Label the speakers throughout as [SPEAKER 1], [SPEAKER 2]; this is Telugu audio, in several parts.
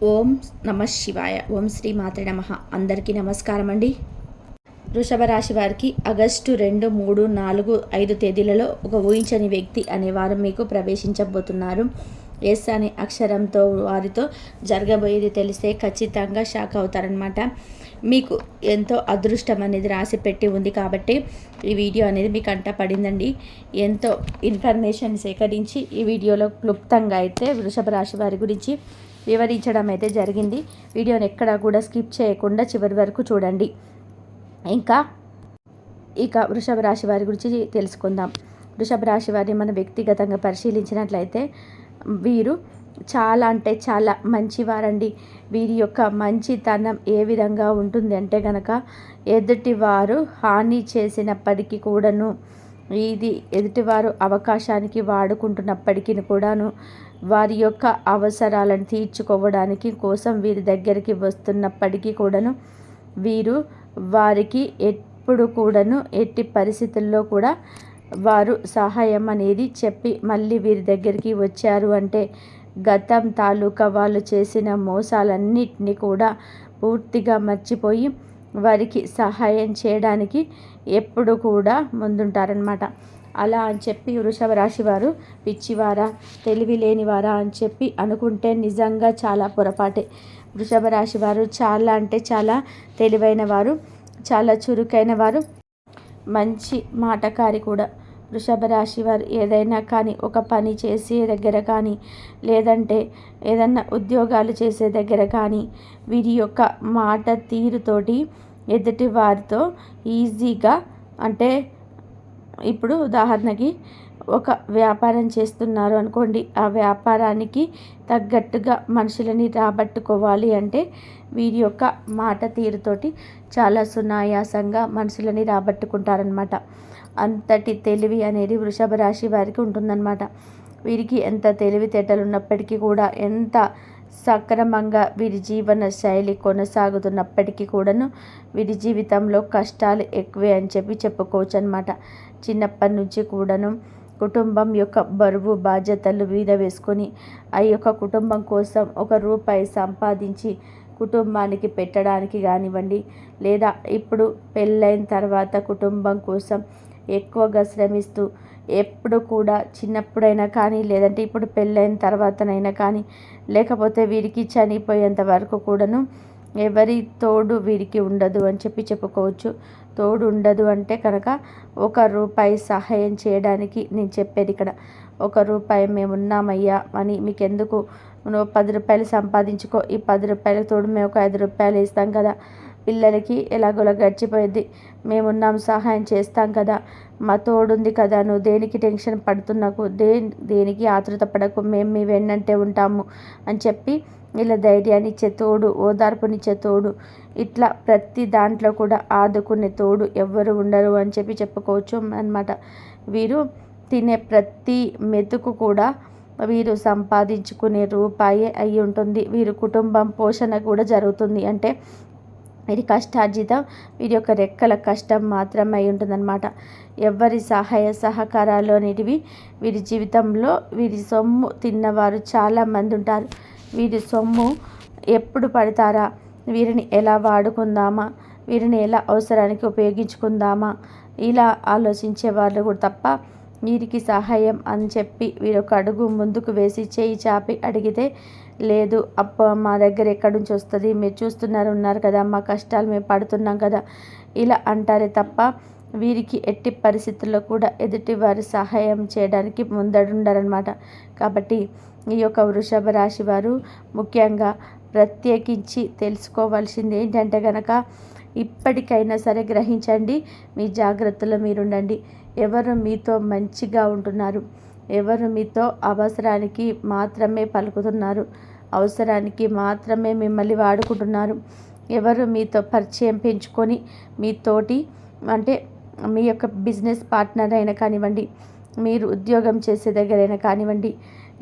[SPEAKER 1] ఓం నమ శివాయ. ఓం శ్రీ మాత్రే నమః. అందరికీ నమస్కారం అండి. వృషభ రాశి వారికి ఆగస్టు 2, 3, 4, 5 తేదీలలో ఒక ఊహించని వ్యక్తి అనేవారు మీకు ప్రవేశించబోతున్నారు. ఎస్ అనే అక్షరంతో వారితో జరగబోయేది తెలిస్తే ఖచ్చితంగా షాక్ అవుతారనమాట. మీకు ఎంతో అదృష్టం అనేది రాసి పెట్టి ఉంది కాబట్టి ఈ వీడియో అనేది మీకు అంట పడిందండి. ఎంతో ఇన్ఫర్మేషన్ సేకరించి ఈ వీడియోలో క్లుప్తంగా అయితే వృషభ రాశి వారి గురించి వివరించడం అయితే జరిగింది. వీడియోని ఎక్కడా కూడా స్కిప్ చేయకుండా చివరి వరకు చూడండి. ఇక వృషభ రాశి వారి గురించి తెలుసుకుందాం. వృషభ రాశి వారిని మనం వ్యక్తిగతంగా పరిశీలించినట్లయితే వీరు చాలా అంటే చాలా మంచివారండి. వీరి యొక్క మంచితనం ఏ విధంగా ఉంటుంది అంటే కనుక ఎదుటివారు హాని చేసినప్పటికీ కూడాను, ఇది ఎదుటివారు అవకాశానికి వాడుకుంటున్నప్పటికీ కూడాను, వారి యొక్క అవసరాలను తీర్చుకోవడానికి కోసం వీరి దగ్గరికి వస్తున్నప్పటికీ కూడాను వీరు వారికి ఎప్పుడు కూడాను ఎట్టి పరిస్థితుల్లో కూడా వారు సహాయం అనేది చెప్పి మళ్ళీ వీరి దగ్గరికి వచ్చారు అంటే గతం తాలూకా వాళ్ళు చేసిన మోసాలన్నిటినీ కూడా పూర్తిగా మర్చిపోయి వారికి సహాయం చేయడానికి ఎప్పుడు కూడా ముందుంటారనమాట. అలా అని చెప్పి వృషభ రాశి వారు పిచ్చివారా, తెలివి లేనివారా అని చెప్పి అనుకుంటే నిజంగా చాలా పొరపాటే. వృషభ రాశి వారు చాలా అంటే చాలా తెలివైన వారు, చాలా చురుకైన వారు, మంచి మాటకారి కూడా. వృషభ రాశి వారు ఏదైనా కానీ ఒక పని చేసే దగ్గర కానీ, లేదంటే ఏదన్నా ఉద్యోగాలు చేసే దగ్గర కానీ వీరి యొక్క మాట తీరుతోటి ఎదుటి వారితో ఈజీగా, అంటే ఇప్పుడు ఉదాహరణకి ఒక వ్యాపారం చేస్తున్నారు అనుకోండి, ఆ వ్యాపారానికి తగ్గట్టుగా మనుషులని రాబట్టుకోవాలి అంటే వీరి యొక్క మాట తీరుతోటి చాలా సునాయాసంగా మనుషులని రాబట్టుకుంటారనమాట. అంతటి తెలివి అనేది వృషభ రాశి వారికి ఉంటుందన్నమాట. వీరికి ఎంత తెలివితేటలు ఉన్నప్పటికీ కూడా, ఎంత సక్రమంగా వీరి జీవన శైలి కొనసాగుతున్నప్పటికీ కూడాను వీరి జీవితంలో కష్టాలు ఎక్కువే అని చెప్పుకోవచ్చు అనమాట. చిన్నప్పటి నుంచి కూడాను కుటుంబం యొక్క బరువు బాధ్యతలు మీద వేసుకొని ఆ యొక్క కుటుంబం కోసం ₹1 సంపాదించి కుటుంబానికి పెట్టడానికి కానివ్వండి, లేదా ఇప్పుడు పెళ్ళైన తర్వాత కుటుంబం కోసం ఎక్కువగా శ్రమిస్తూ ఎప్పుడు కూడా చిన్నప్పుడైనా కానీ, లేదంటే ఇప్పుడు పెళ్ళైన తర్వాతనైనా కానీ, లేకపోతే వీరికి చనిపోయేంత వరకు కూడాను ఎవరి తోడు వీరికి ఉండదు అని చెప్పుకోవచ్చు. తోడు ఉండదు అంటే కనుక ₹1 సహాయం చేయడానికి నేను చెప్పేది ఇక్కడ. ₹1 మేము ఉన్నామయ్యా అని, మీకెందుకు, నువ్వు ₹10 సంపాదించుకో, ఈ ₹10 తోడు మేము ఒక ₹5 ఇస్తాం కదా, పిల్లలకి ఎలాగోలా గడిచిపోయింది, మేమున్నాం సహాయం చేస్తాం కదా, మా తోడుంది కదా, నువ్వు దేనికి టెన్షన్ పడుతున్నాకు, దేనికి ఆతృత పడకు, మేము మీ వెన్నంటే ఉంటాము అని చెప్పి ఇలా ధైర్యాన్ని ఇచ్చే తోడు, ఓదార్పునిచ్చే తోడు, ఇట్లా ప్రతి దాంట్లో కూడా ఆదుకునే తోడు ఎవ్వరు ఉండరు అని చెప్పుకోవచ్చు అన్నమాట. వీరు తినే ప్రతి మెతుకు కూడా వీరు సంపాదించుకునే రూపాయే అయి ఉంటుంది. వీరి కుటుంబం పోషణ కూడా జరుగుతుంది. అంటే వీరి కష్టార్జితం, వీరి యొక్క రెక్కల కష్టం మాత్రమే అయి ఉంటుందన్నమాట. ఎవరి సహాయ సహకారాలు అనేటివి వీరి జీవితంలో, వీరి సొమ్ము తిన్నవారు చాలామంది ఉంటారు. వీరి సొమ్ము ఎప్పుడు పడతారా, వీరిని ఎలా వాడుకుందామా, వీరిని ఎలా అవసరానికి ఉపయోగించుకుందామా, ఇలా ఆలోచించే వాళ్ళు కూడా తప్ప వీరికి సహాయం అని చెప్పి వీరొక అడుగు ముందుకు వేసి చేయి చాపి అడిగితే, లేదు మా దగ్గర ఎక్కడి నుంచి వస్తుంది, మీరు ఉన్నారు కదా, మా కష్టాలు మేము పడుతున్నాం కదా, ఇలా అంటారే తప్ప వీరికి ఎట్టి పరిస్థితుల్లో కూడా ఎదుటి వారి సహాయం చేయడానికి ముందడుండరనమాట. కాబట్టి ఈ యొక్క వృషభ రాశి వారు ముఖ్యంగా ప్రత్యేకించి తెలుసుకోవాల్సింది ఏంటంటే కనుక, ఇప్పటికైనా సరే గ్రహించండి, మీ జాగ్రత్తలో మీరుండండి. ఎవరు మీతో మంచిగా ఉంటున్నారు, ఎవరు మీతో అవసరానికి మాత్రమే పలుకుతున్నారు, అవసరానికి మాత్రమే మిమ్మల్ని వాడుకుంటున్నారు, ఎవరు మీతో పరిచయం పెంచుకొని మీతోటి, అంటే మీ యొక్క బిజినెస్ పార్ట్నర్ అయినా కానివ్వండి, మీరు ఉద్యోగం చేసే దగ్గరైనా కానివ్వండి,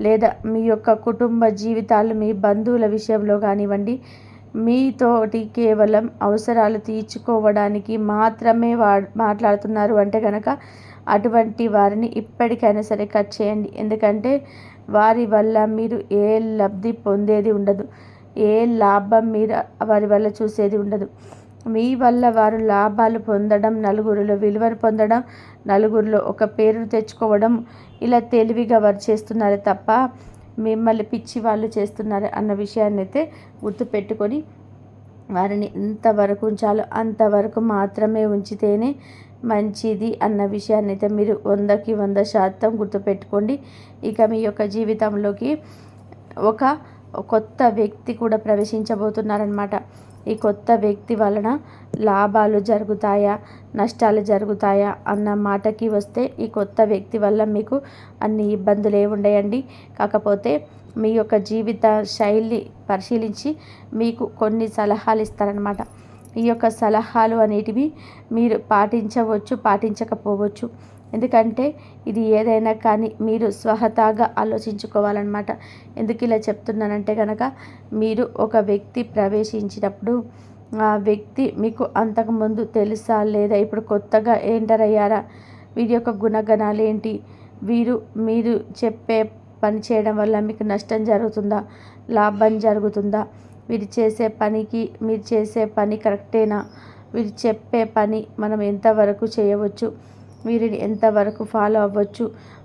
[SPEAKER 1] లేదా మీ యొక్క కుటుంబ జీవితాలు, మీ బంధువుల విషయంలో కానివ్వండి, మీతోటి కేవలం అవసరాలు తీర్చుకోవడానికి మాత్రమే మాట్లాడుతున్నారు అంటే కనుక అటువంటి వారిని ఇప్పటికైనా సరే కట్ చేయండి. ఎందుకంటే వారి వల్ల మీరు ఏ లబ్ధి పొందేది ఉండదు. ఏ లాభం మీరు వారి వల్ల చూసేది ఉండదు. మీ వల్ల వారు లాభాలు పొందడం, నలుగురిలో విలువను పొందడం, నలుగురిలో ఒక పేరును తెచ్చుకోవడం, ఇలా తెలివిగా వారు చేస్తున్నారు తప్ప మిమ్మల్ని పిచ్చి వాళ్ళు చేస్తున్నారు అన్న విషయాన్ని అయితే గుర్తుపెట్టుకొని వారిని ఎంతవరకు ఉంచాలో అంతవరకు మాత్రమే ఉంచితేనే మంచిది అన్న విషయాన్ని అయితే మీరు 100కి 100% గుర్తుపెట్టుకోండి. ఇక మీ యొక్క జీవితంలోకి ఒక కొత్త వ్యక్తి కూడా ప్రవేశించబోతున్నారనమాట. ఈ కొత్త వ్యక్తి వలన లాభాలు జరుగుతాయా, నష్టాలు జరుగుతాయా అన్న మాటకి వస్తే ఈ కొత్త వ్యక్తి వల్ల మీకు అన్ని ఇబ్బందులు ఉండయండి. కాకపోతే మీ యొక్క జీవిత శైలి పరిశీలించి మీకు కొన్ని సలహాలు ఇస్తారనమాట. ఈ యొక్క సలహాలు అనేటివి మీరు పాటించవచ్చు, పాటించకపోవచ్చు. ఎందుకంటే ఇది ఏదైనా కానీ మీరు స్వహతాగా ఆలోచించుకోవాలన్నమాట. ఎందుకు ఇలా చెప్తున్నానంటే కనుక మీరు ఒక వ్యక్తి ప్రవేశించినప్పుడు ఆ వ్యక్తి మీకు అంతకుముందు తెలుసా లేదా ఇప్పుడు కొత్తగా ఎంటర్ అయ్యారా, వీరి యొక్క గుణగణాలు ఏంటి, మీరు చెప్పే పని చేయడం వల్ల మీకు నష్టం జరుగుతుందా, లాభం జరుగుతుందా, మీరు చేసే పని కరెక్టేనా, వీరు చెప్పే పని మనం ఎంతవరకు చేయవచ్చు, వీరిని ఎంతవరకు ఫాలో అవ్వచ్చు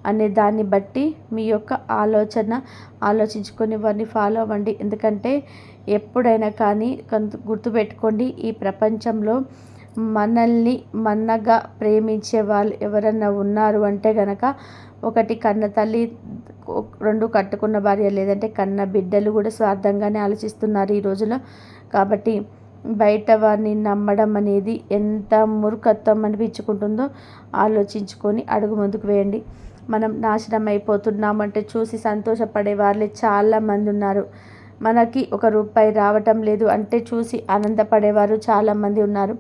[SPEAKER 1] అనే దాన్ని బట్టి మీ యొక్క ఆలోచించుకొని వారిని ఫాలో అవ్వండి. ఎందుకంటే ఎప్పుడైనా కానీ గుర్తుపెట్టుకోండి, ఈ ప్రపంచంలో మనల్ని మన్నగా ప్రేమించే వాళ్ళు ఎవరన్నా ఉన్నారు అంటే గనక ఒకటి కన్న తల్లి, 2 కట్టుకున్న భార్య, లేదంటే కన్న బిడ్డలు కూడా స్వార్థంగానే ఆలోచిస్తున్నారు ఈ రోజులో. కాబట్టి బయట వారిని నమ్మడం అనేది ఎంత మూర్ఖత్వం అనిపించుకుంటుందో ఆలోచించుకొని అడుగు ముందుకు వేయండి. మనం నాశనం అయిపోతున్నామంటే చూసి సంతోషపడే వాళ్ళే చాలామంది ఉన్నారు. మనకి ₹1 రావటం లేదు అంటే చూసి ఆనందపడేవారు చాలామంది ఉన్నారు.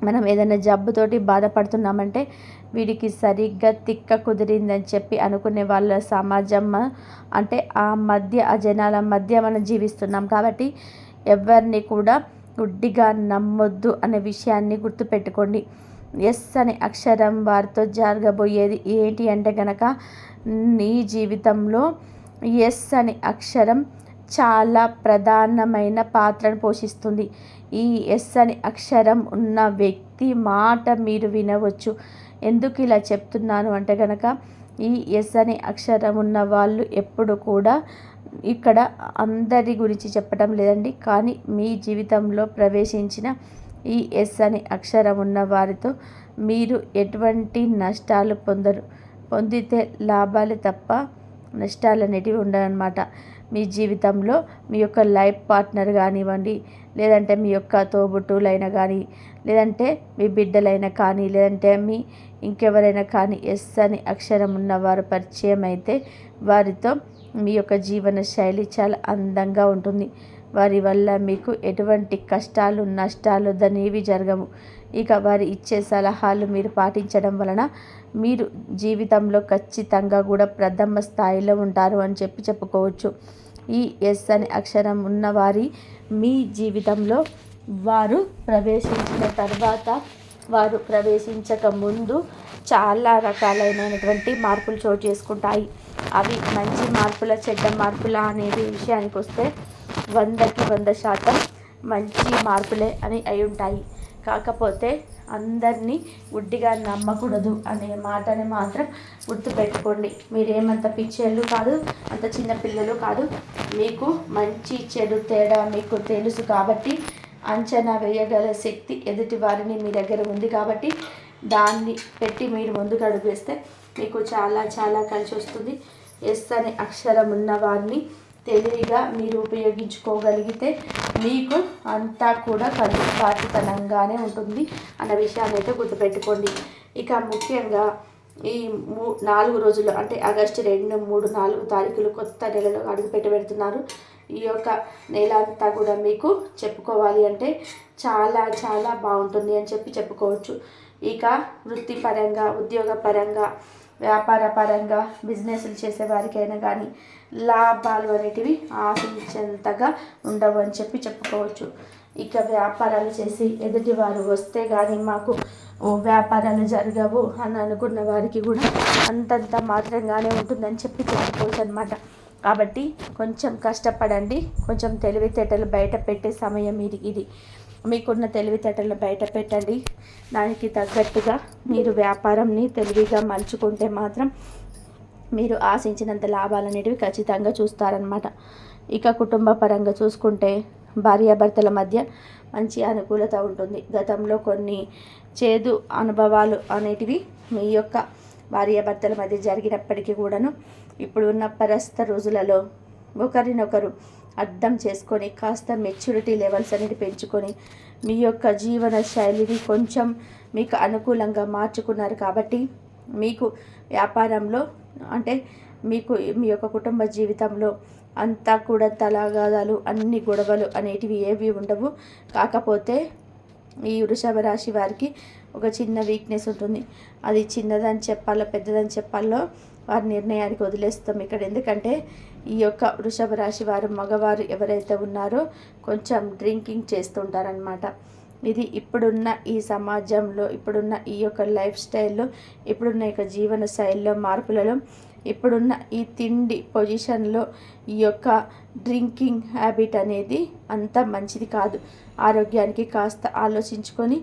[SPEAKER 1] మనం ఏదైనా జబ్బుతోటి బాధపడుతున్నామంటే వీడికి సరిగ్గా తిక్క కుదిరిందని చెప్పి అనుకునే వాళ్ళ సమాజం, అంటే ఆ జనాల మధ్య మనం జీవిస్తున్నాం. కాబట్టి ఎవరిని కూడా గుడ్డిగా నమ్మొద్దు అనే విషయాన్ని గుర్తుపెట్టుకోండి. ఎస్ అనే అక్షరం వారితో జరగబోయేది ఏంటి అంటే కనుక నీ జీవితంలో ఎస్ అనే అక్షరం చాలా ప్రధానమైన పాత్రను పోషిస్తుంది. ఈ ఎస్ అనే అక్షరం ఉన్న వ్యక్తి మాట మీరు వినవచ్చు. ఎందుకు ఇలా చెప్తున్నాను అంటే కనుక ఈ ఎస్ అనే అక్షరం ఉన్న వాళ్ళు ఎప్పుడు కూడా, ఇక్కడ అందరి గురించి చెప్పడం లేదండి, కానీ మీ జీవితంలో ప్రవేశించిన ఈ ఎస్ అనే అక్షరం ఉన్న వారితో మీరు ఎటువంటి నష్టాలు పొందితే లాభాలు తప్ప నష్టాలు అనేటివి ఉండవన్నమాట. మీ జీవితంలో మీ యొక్క లైఫ్ పార్ట్నర్ కానివ్వండి, లేదంటే మీ యొక్క తోబుట్టువులైనా కానీ, లేదంటే మీ బిడ్డలైనా కానీ, లేదంటే మీ ఇంకెవరైనా కానీ ఎస్ అని అక్షరం ఉన్నవారు పరిచయం అయితే వారితో మీ యొక్క జీవన శైలి చాలా అందంగా ఉంటుంది. వారి వల్ల మీకు ఎటువంటి కష్టాలు, నష్టాలు దనేవి జరగవు. ఇక వారి ఇచ్చే సలహాలు మీరు పాటించడం వలన మీరు జీవితంలో ఖచ్చితంగా కూడా ప్రథమ స్థాయిలో ఉంటారు అని చెప్పుకోవచ్చు. ఈ ఎస్ అనే అక్షరం ఉన్నవారి మీ జీవితంలో వారు ప్రవేశించిన తర్వాత, వారు ప్రవేశించక ముందు చాలా రకాలైనటువంటి మార్పులు చోటు చేసుకుంటాయి. అవి మంచి మార్పుల, చెడ్డ మార్పుల అనేది విషయానికి వస్తే 100కి 100% మంచి మార్పులే అని అయి ఉంటాయి. కాకపోతే అందరినీ గుడ్డిగా నమ్మకూడదు అనే మాటని మాత్రం గుర్తుపెట్టుకోండి. మీరేమంత పిచ్చేళ్ళు కాదు, అంత చిన్న పిల్లలు కాదు. మీకు మంచి చెడు తేడా మీకు తెలుసు కాబట్టి అంచనా వేయగల శక్తి ఎదుటి వారిని మీ దగ్గర ఉంది కాబట్టి దాన్ని పెట్టి మీరు ముందుకు అడుగు వేస్తే మీకు చాలా చాలా కలిసి వస్తుంది. ఎస్ అనే అక్షరం ఉన్న వారిని తెలివిగా మీరు ఉపయోగించుకోగలిగితే మీకు అంతా కూడా కలిసిపాటితనంగానే ఉంటుంది అన్న విషయాన్ని అయితే గుర్తుపెట్టుకోండి. ఇక ముఖ్యంగా ఈ 4 రోజులు అంటే ఆగస్టు 2, 3, 4 తారీఖులు కొత్త నెలలో అడుగుపెట్టబెడుతున్నారు. ఈ యొక్క నెల అంతా కూడా మీకు చెప్పుకోవాలి అంటే చాలా చాలా బాగుంటుంది అని చెప్పుకోవచ్చు. ఇక వృత్తిపరంగా, ఉద్యోగపరంగా, వ్యాపార పరంగా, బిజినెస్లు చేసే వారికైనా కానీ లాభాలు అనేటివి ఆశించేంతగా ఉండవు అని చెప్పుకోవచ్చు. ఇక వ్యాపారాలు చేసి ఎదుటివారు వస్తే కానీ మాకు వ్యాపారాలు జరగవు అని అనుకున్న వారికి కూడా అంతంత మాత్రంగానే ఉంటుందని చెప్పుకోవచ్చు అనమాట. కాబట్టి కొంచెం కష్టపడండి, కొంచెం తెలివితేటలు బయట పెట్టే సమయం ఇది. మీకున్న తెలివితేటలను బయట పెట్టండి. దానికి తగ్గట్టుగా మీరు వ్యాపారంని తెలివిగా మలుచుకుంటే మాత్రం మీరు ఆశించినంత లాభాలు అనేటివి ఖచ్చితంగా చూస్తారనమాట. ఇక కుటుంబ పరంగా చూసుకుంటే భార్యాభర్తల మధ్య మంచి అనుకూలత ఉంటుంది. గతంలో కొన్ని చేదు అనుభవాలు అనేటివి మీ యొక్క భార్యాభర్తల మధ్య జరిగినప్పటికీ కూడాను ఇప్పుడు ఉన్న ప్రస్తుత రోజులలో ఒకరినొకరు అర్థం చేసుకొని కాస్త మెచ్యూరిటీ లెవెల్స్ అనేది పెంచుకొని మీ యొక్క జీవన శైలిని కొంచెం మీకు అనుకూలంగా మార్చుకున్నారు. కాబట్టి మీకు వ్యాపారంలో అంటే మీకు మీ యొక్క కుటుంబ జీవితంలో అంతా కూడా తగాదాలు అన్ని గొడవలు అనేటివి ఏవి ఉండవు. కాకపోతే ఈ వృషభ రాశి వారికి ఒక చిన్న వీక్నెస్ ఉంటుంది. అది చిన్నదని చెప్పాలో పెద్దదని చెప్పాలో వారి నిర్ణయానికి వదిలేస్తాం ఇక్కడ. ఎందుకంటే ఈ యొక్క వృషభ రాశి వారు మగవారు ఎవరైతే ఉన్నారో కొంచెం డ్రింకింగ్ చేస్తుంటారనమాట. ఇది ఇప్పుడున్న ఈ సమాజంలో, ఇప్పుడున్న ఈ యొక్క లైఫ్ స్టైల్లో, ఇప్పుడున్న యొక్క జీవన శైలిలో మార్పులలో, ఇప్పుడున్న ఈ తిండి పొజిషన్లో ఈ యొక్క డ్రింకింగ్ హ్యాబిట్ అనేది అంత మంచిది కాదు. ఆరోగ్యానికి కాస్త ఆలోచించుకొని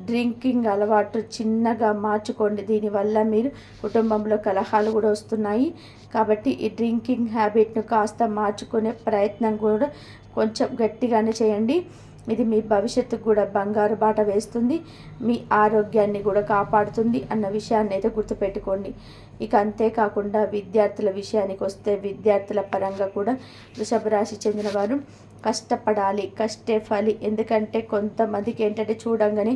[SPEAKER 1] డ్రింకింగ్ అలవాటు చిన్నగా మార్చుకోండి. దీనివల్ల మీరు కుటుంబంలో కలహాలు కూడా వస్తున్నాయి. కాబట్టి ఈ డ్రింకింగ్ హ్యాబిట్ను కాస్త మార్చుకునే ప్రయత్నం కూడా కొంచెం గట్టిగానే చేయండి. ఇది మీ భవిష్యత్తుకు కూడా బంగారు బాట వేస్తుంది, మీ ఆరోగ్యాన్ని కూడా కాపాడుతుంది అన్న విషయాన్ని అయితే గుర్తుపెట్టుకోండి. ఇక అంతేకాకుండా విద్యార్థుల విషయానికి వస్తే విద్యార్థుల పరంగా కూడా వృషభ రాశి చెందిన వారు కష్టపడాలి, కష్టే ఫలి. ఎందుకంటే కొంతమందికి ఏంటంటే చూడంగానే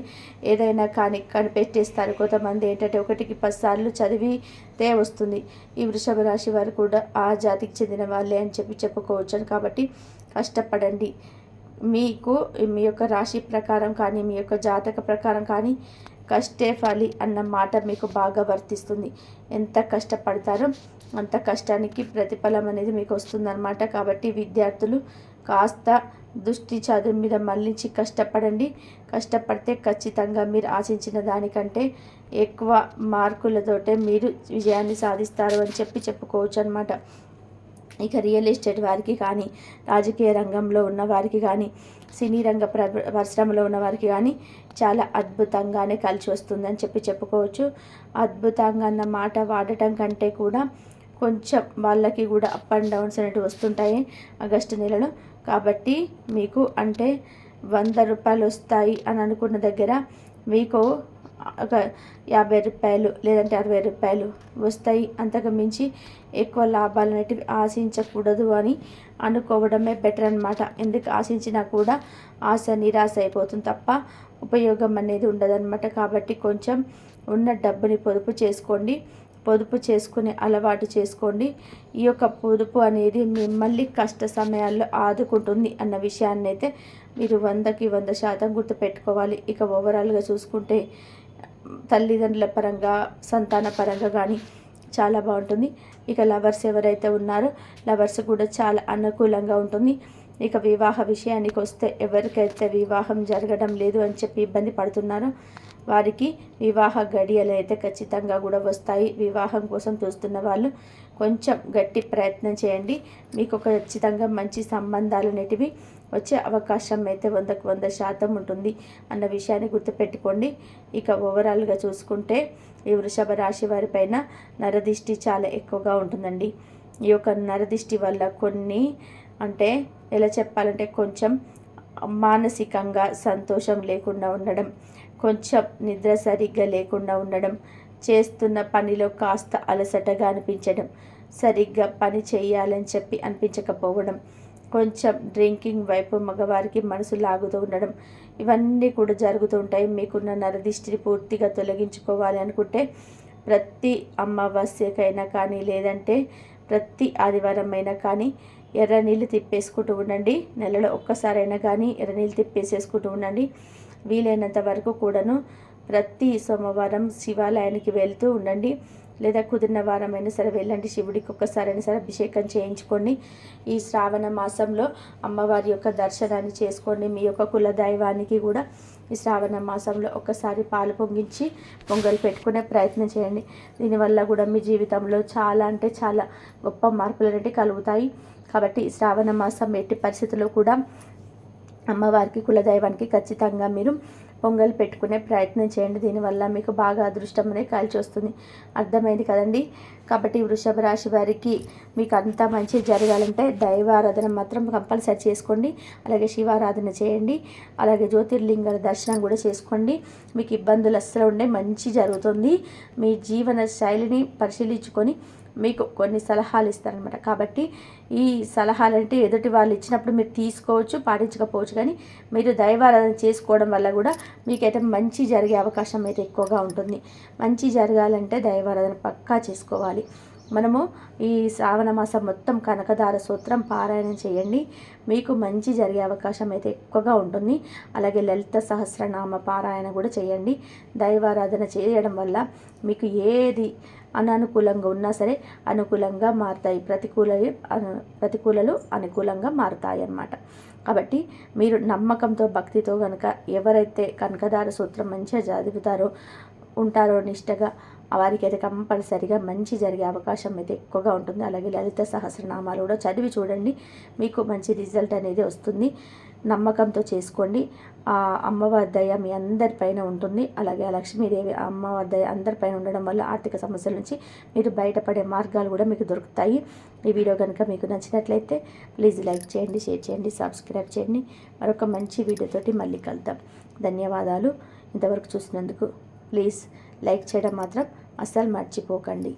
[SPEAKER 1] ఏదైనా కానీ కనిపెట్టేస్తారు. కొంతమంది ఏంటంటే 1కి 10 సార్లు చదివితే వస్తుంది. ఈ వృషభ రాశి వారు కూడా ఆ జాతికి చెందిన వాళ్ళే అని చెప్పుకోవచ్చు. కాబట్టి కష్టపడండి. మీకు మీ యొక్క రాశి ప్రకారం కానీ మీ యొక్క జాతక ప్రకారం కానీ కష్టే ఫలి అన్న మాట మీకు బాగా వర్తిస్తుంది. ఎంత కష్టపడతారో అంత కష్టానికి ప్రతిఫలం అనేది మీకు వస్తుందన్నమాట. కాబట్టి విద్యార్థులు కాస్త దృష్టి చదువు మీద మళ్ళించి కష్టపడండి. కష్టపడితే ఖచ్చితంగా మీరు ఆశించిన దానికంటే ఎక్కువ మార్కులతోటే మీరు విజయాన్ని సాధిస్తారు అని చెప్పుకోవచ్చు అనమాట. ఇక రియల్ ఎస్టేట్ వారికి కానీ, రాజకీయ రంగంలో ఉన్న వారికి కానీ, సినీ రంగ పరిశ్రమలో ఉన్న వారికి కానీ చాలా అద్భుతంగానే కలిసి వస్తుందని చెప్పుకోవచ్చు. అద్భుతంగా అన్న మాట వాడటం కంటే కూడా కొంచెం వాళ్ళకి కూడా అప్ అండ్ డౌన్స్ అనేవి వస్తుంటాయి ఆగస్టు నెలలో. కాబట్టి మీకు అంటే 100 రూపాయలు వస్తాయి అని అనుకున్న దగ్గర మీకు ఒక 50 రూపాయలు లేదంటే 60 రూపాయలు వస్తాయి. అంతకు మించి ఎక్కువ లాభాలు అనేటివి ఆశించకూడదు అని అనుకోవడమే బెటర్ అనమాట. ఎందుకు ఆశించినా కూడా ఆశ నిరాశ అయిపోతుంది తప్ప ఉపయోగం అనేది ఉండదన్నమాట. కాబట్టి కొంచెం ఉన్న డబ్బుని పొదుపు చేసుకోండి. పొదుపు చేసుకునే అలవాటు చేసుకోండి. ఈ యొక్క పొదుపు అనేది మిమ్మల్ని కష్ట సమయాల్లో ఆదుకుంటుంది అన్న విషయాన్ని అయితే మీరు 100కి 100% గుర్తుపెట్టుకోవాలి. ఇక ఓవరాల్గా చూసుకుంటే తల్లిదండ్రుల పరంగా, సంతాన పరంగా కానీ చాలా బాగుంటుంది. ఇక లవర్స్ ఎవరైతే ఉన్నారో లవర్స్ కూడా చాలా అనుకూలంగా ఉంటుంది. ఇక వివాహ విషయానికి వస్తే ఎవరికైతే వివాహం జరగడం లేదు అని చెప్పి ఇబ్బంది పడుతున్నారో వారికి వివాహ గడియలు అయితే ఖచ్చితంగా కూడా వస్తాయి. వివాహం కోసం చూస్తున్న వాళ్ళు కొంచెం గట్టి ప్రయత్నం చేయండి. మీకు ఖచ్చితంగా మంచి సంబంధాలు అనేటివి వచ్చే అవకాశం అయితే 100కి 100% ఉంటుంది అన్న విషయాన్ని గుర్తుపెట్టుకోండి. ఇక ఓవరాల్గా చూసుకుంటే ఈ వృషభ రాశి వారి పైన నరదిష్టి చాలా ఎక్కువగా ఉంటుందండి. ఈ యొక్క నరదిష్టి వల్ల కొన్ని అంటే ఎలా చెప్పాలంటే కొంచెం మానసికంగా సంతోషం లేకుండా ఉండడం, కొంచెం నిద్ర సరిగ్గా లేకుండా ఉండడం, చేస్తున్న పనిలో కాస్త అలసటగా అనిపించడం, సరిగ్గా పని చేయాలని చెప్పి అనిపించకపోవడం, కొంచెం డ్రింకింగ్ వైపు మగవారికి మనసు లాగుతూ ఉండడం, ఇవన్నీ కూడా జరుగుతూ ఉంటాయి. మీకున్న నరదిష్టిని పూర్తిగా తొలగించుకోవాలి అనుకుంటే ప్రతి అమావాస్యకైనా కానీ లేదంటే ప్రతి ఆదివారం అయినా కానీ ఎర్ర నీళ్ళు తిప్పేసుకుంటూ ఉండండి. నెలలో ఒక్కసారైనా కానీ ఎర్ర నీళ్ళు తిప్పేసేసుకుంటూ ఉండండి. వీలైనంత వరకు కూడాను ప్రతి సోమవారం శివాలయానికి వెళ్తూ ఉండండి. లేదా కుదిరిన వారమైనా సరే వెళ్ళండి, శివుడికి ఒక్కసారైనా సరే అభిషేకం చేయించుకోండి. ఈ శ్రావణ మాసంలో అమ్మవారి యొక్క దర్శనాన్ని చేసుకోండి. మీ యొక్క కుల దైవానికి కూడా ఈ శ్రావణ మాసంలో ఒక్కసారి పాలు పొంగించి పొంగల్ పెట్టుకునే ప్రయత్నం చేయండి. దీనివల్ల కూడా మీ జీవితంలో చాలా అంటే చాలా గొప్ప మార్పులు అనేవి కలుగుతాయి. కాబట్టి ఈ శ్రావణ మాసం ఎట్టి పరిస్థితుల్లో కూడా అమ్మవారికి కులదైవానికి ఖచ్చితంగా మీరు పొంగల్ పెట్టుకునే ప్రయత్నం చేయండి. దీనివల్ల మీకు బాగా అదృష్టం అనేది కలిసి వస్తుంది. అర్థమైంది కదండి. కాబట్టి వృషభ రాశి వారికి మీకు అంతా మంచి జరగాలంటే దైవారాధన మాత్రం కంపల్సరీ చేసుకోండి. అలాగే శివారాధన చేయండి. అలాగే జ్యోతిర్లింగాల దర్శనం కూడా చేసుకోండి. మీకు ఇబ్బందులు అస్సలు ఉండే మంచి జరుగుతుంది. మీ జీవన శైలిని పరిశీలించుకొని మీకు కొన్ని సలహాలు ఇస్తారనమాట. కాబట్టి ఈ సలహాలు అంటే ఎదుటి వాళ్ళు ఇచ్చినప్పుడు మీరు తీసుకోవచ్చు, పాటించకపోవచ్చు. కానీ మీరు దైవారాధన చేసుకోవడం వల్ల కూడా మీకైతే మంచి జరిగే అవకాశం అయితే ఎక్కువగా ఉంటుంది. మంచి జరగాలంటే దైవారాధన పక్కా చేసుకోవాలి. మనము ఈ శ్రావణ మాసం మొత్తం కనకదార సూత్రం పారాయణం చేయండి. మీకు మంచి జరిగే అవకాశం అయితే ఎక్కువగా ఉంటుంది. అలాగే లలిత సహస్రనామ పారాయణ కూడా చేయండి. దైవారాధన చేయడం వల్ల మీకు ఏది అననుకూలంగా ఉన్నా సరే అనుకూలంగా మారుతాయి, ప్రతికూలలు అనుకూలంగా మారుతాయి అన్నమాట. కాబట్టి మీరు నమ్మకంతో భక్తితో కనుక ఎవరైతే కనకదార సూత్రం మంచిగా చదువుతారో ఉంటారో నిష్టగా వారికి అయితే కంపల్సరిగా మంచి జరిగే అవకాశం అయితే ఎక్కువగా ఉంటుంది. అలాగే లలిత సహస్రనామాలు కూడా చదివి చూడండి, మీకు మంచి రిజల్ట్ అనేది వస్తుంది. నమ్మకంతో చేసుకోండి. ఆ అమ్మవారి దయ మీ అందరిపైన ఉంటుంది. అలాగే ఆ లక్ష్మీదేవి అమ్మవారి దయ అందరిపైన ఉండడం వల్ల ఆర్థిక సమస్యల నుంచి మీరు బయటపడే మార్గాలు కూడా మీకు దొరుకుతాయి. ఈ వీడియో కనుక మీకు నచ్చినట్లయితే ప్లీజ్ లైక్ చేయండి, షేర్ చేయండి, సబ్స్క్రైబ్ చేయండి. మరొక మంచి వీడియోతోటి మళ్ళీ కలుద్దాం. ధన్యవాదాలు. ఇంతవరకు చూసినందుకు ప్లీజ్ లైక్ చేయడం మాత్రం అస్సలు మర్చిపోకండి.